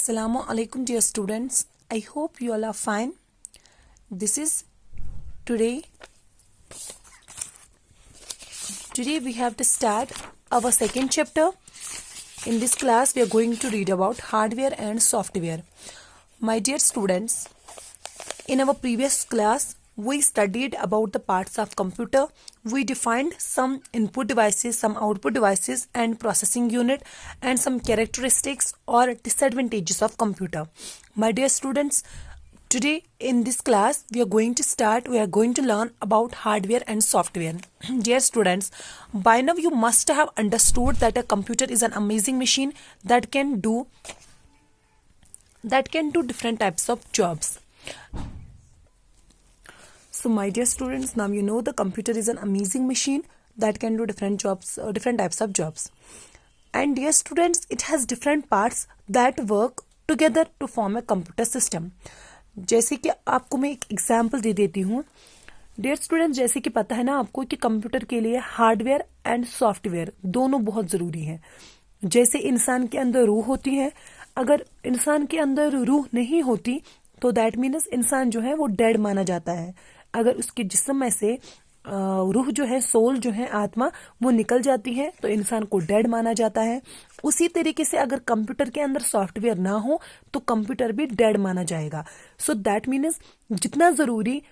Assalamu alaikum dear students. I hope you all are fine. This is today we have to start our second chapter. In this class we are going to read about hardware and software. My dear students, in our previous class we studied about the parts of computer. We defined some input devices, some output devices and processing unit and some characteristics or disadvantages of computer. My dear students, today in this class we are going to learn about hardware and software. Dear students, by now you must have understood that a computer is an amazing machine that can do different types of jobs. So my dear students, now you know the computer is an amazing machine that can do different types of jobs. And dear students, it has different parts that work together to form a computer system. जैसे कि आपको मैं एक example दे देती हूँ. Dear students, जैसे कि पता है ना आपको कि कंप्यूटर के लिए हार्डवेयर एंड सॉफ्टवेयर दोनों बहुत ज़रूरी हैं. जैसे इंसान के अंदर रूह होती है, अगर इंसान के अंदर रूह नहीं होती तो दैट मीन्स इंसान जो है वो डेड माना जाता है. अगर उसके जिस्म में से रूह जो है, सोल जो है, आत्मा, वो निकल जाती है तो इंसान को डेड माना जाता है. उसी तरीके से अगर कंप्यूटर के अंदर सॉफ्टवेयर ना हो तो कंप्यूटर भी डेड माना जाएगा. सो दैट मीन्स जितना ज़रूरी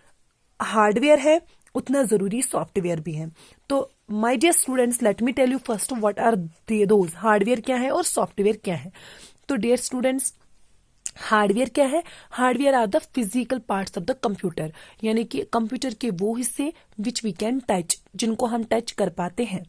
हार्डवेयर है उतना ज़रूरी सॉफ्टवेयर भी है. तो my dear students, let me tell you first what are those. Hardware क्या है और सॉफ्टवेयर क्या है. तो डियर स्टूडेंट्स, हार्डवेयर क्या है? Hardware are the physical parts of the computer, यानी कि कंप्यूटर के वो हिस्से विच वी कैन टच, जिनको हम टच कर पाते हैं.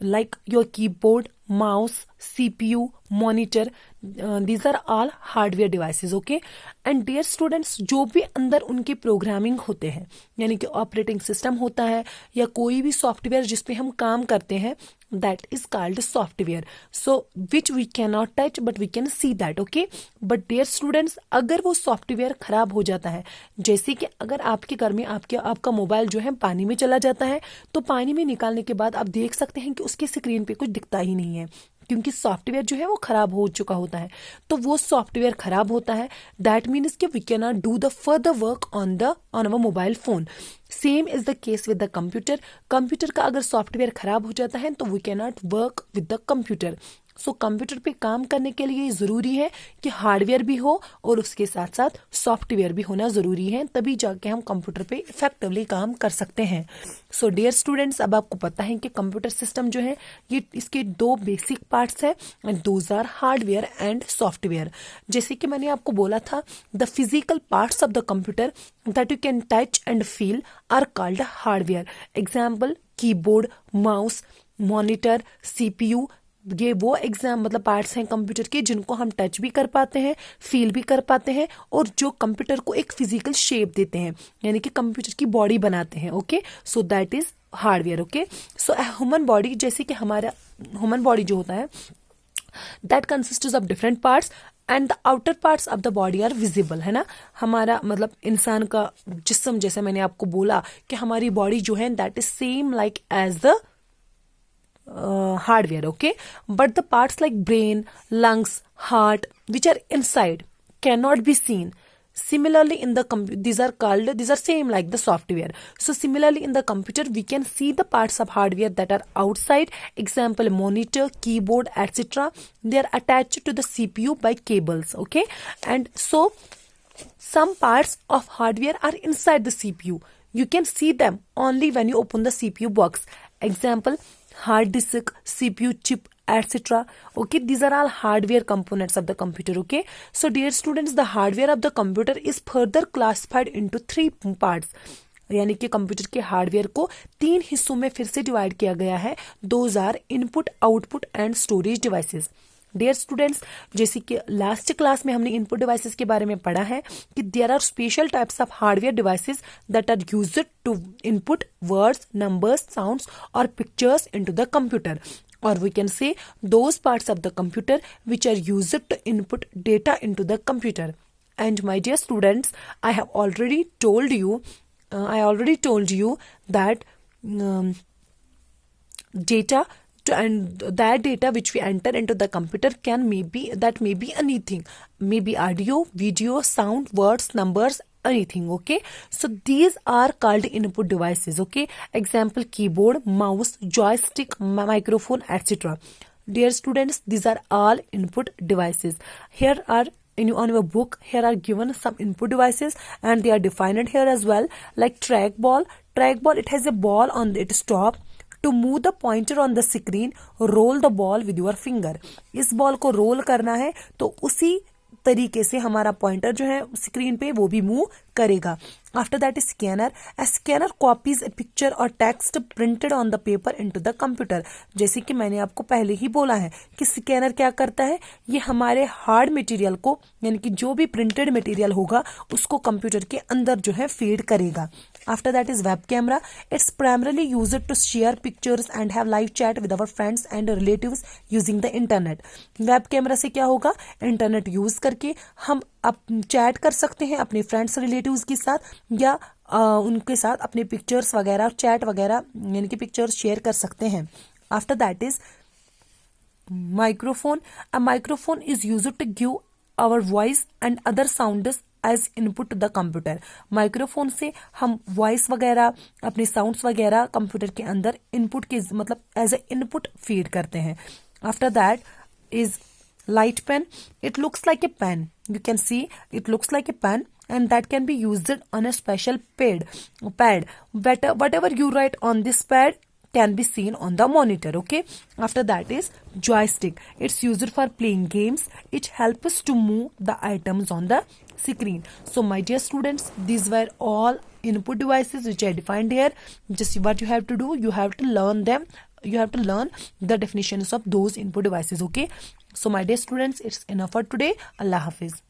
Like your keyboard, mouse, CPU, monitor, these are all hardware devices. Okay. And dear students, जो भी अंदर उनके प्रोग्रामिंग होते हैं, यानी कि ऑपरेटिंग सिस्टम होता है या कोई भी सॉफ्टवेयर जिस पे हम काम करते हैं, that is called software. So which we cannot touch but we can see that. Okay. But dear students, अगर वो सॉफ्टवेयर खराब हो जाता है, जैसे कि अगर आपके घर में आपका मोबाइल जो है पानी में चला जाता है, तो पानी में निकालने के बाद आप देख सकते हैं कि उसकी स्क्रीन पे कुछ दिखता ही नहीं है, क्योंकि सॉफ्टवेयर जो है वो खराब हो चुका होता है. तो वो सॉफ्टवेयर खराब होता है, दैट मीन्स कि we can not do the further work on our mobile phone. Same is the case with the computer. Computer का अगर सॉफ्टवेयर खराब हो जाता है तो we can not work with the computer. So computer पे काम करने के लिए ज़रूरी है कि हार्डवेयर भी हो और उसके साथ साथ सॉफ्टवेयर भी होना ज़रूरी है, तभी जाके हम कंप्यूटर पे इफेक्टिवली काम कर सकते हैं. सो डियर स्टूडेंट्स, अब आपको पता है कि कंप्यूटर सिस्टम जो है ये इसके दो बेसिक पार्ट्स हैं, and those are hardware and software. जैसे कि मैंने आपको बोला था, the physical parts of the computer that you can touch and feel are called hardware. Example, keyboard, mouse, monitor, CPU. ये वो पार्ट्स हैं कंप्यूटर के जिनको हम टच भी कर पाते हैं, फील भी कर पाते हैं, और जो कंप्यूटर को एक फिजिकल शेप देते हैं, यानी कि कंप्यूटर की बॉडी बनाते हैं. Okay. So that is hardware. Okay. So human body, जैसे कि हमारा ह्यूमन बॉडी जो होता है, that consist of different parts and the outer parts of the body are visible. है ना, हमारा इंसान का जिस्म, जैसे मैंने आपको बोला कि हमारी बॉडी जो है that is same like as the hardware. Okay. But the parts like brain, lungs, heart, which are inside, cannot be seen. Similarly in the these are same like the software. So similarly in the computer we can see the parts of hardware that are outside. Example, monitor, keyboard, etc. They are attached to the CPU by cables. Okay. And so some parts of hardware are inside the CPU. You can see them only when you open the CPU box. Example, hard disk, CPU chip, etc. Okay, these are all hardware components of the computer. Okay. So dear students, the hardware of the computer is further classified into 3 parts. यानी कि computer के hardware को 3 हिस्सों में फिर से divide किया गया है. Those are input, output and storage devices. Dear students, जैसे कि लास्ट क्लास में हमने इनपुट डिवाइसेस के बारे में पढ़ा है कि there are special types of hardware devices that are used to input words, numbers, sounds और pictures into the computer. Or we can say those parts of the computer which are used to input data into the computer. And my dear students, I already told you that data and that data which we enter into the computer may be anything, maybe audio, video, sound, words, numbers, anything. Okay, so these are called input devices. Okay, example: keyboard, mouse, joystick, microphone, etc. Dear students, these are all input devices. Here are on your book, here are given some input devices and they are defined here as well, like trackball. It has a ball on its top. To move the pointer on the screen, roll the ball with your finger. इस ball को role करना है तो उसी तरीके से हमारा pointer जो है स्क्रीन पे वो भी मूव करेगा. After that is scanner. A scanner copies a picture और text printed on the paper into the computer. जैसे कि मैंने आपको पहले ही बोला है कि स्कैनर क्या करता है, ये हमारे हार्ड मटेरियल को, यानी कि जो भी प्रिंटेड मटेरियल होगा उसको कंप्यूटर के अंदर जो है फीड करेगा. After that is web camera. It's primarily used to share pictures and have live chat with our friends and relatives using the internet. Web camera से क्या होगा, इंटरनेट यूज करके हम चैट कर सकते हैं अपने फ्रेंड्स रिलेटिव्स के साथ या उनके साथ अपने पिक्चर्स वगैरह, चैट वगैरह, यानी कि पिक्चर्स शेयर कर सकते हैं. After that is microphone. A microphone is used to give our voice and other sounds as input to the computer. Microphone से हम वॉइस वगैरह, अपने साउंड्स वगैरह कंप्यूटर के अंदर इनपुट के मतलब एज ए इनपुट फीड करते हैं. After that is light pen. It looks like a pen. You can see it looks like a pen and that can be used on a special pad. Whatever you write on this pad can be seen on the monitor. Okay, after that is joystick. It's used for playing games. It helps us to move the items on the screen. So my dear students, these were all input devices which I defined here. Just what you have to do, you have to learn them. You have to learn the definitions of those input devices. Okay, so my dear students, it's enough for today. Allah Hafiz.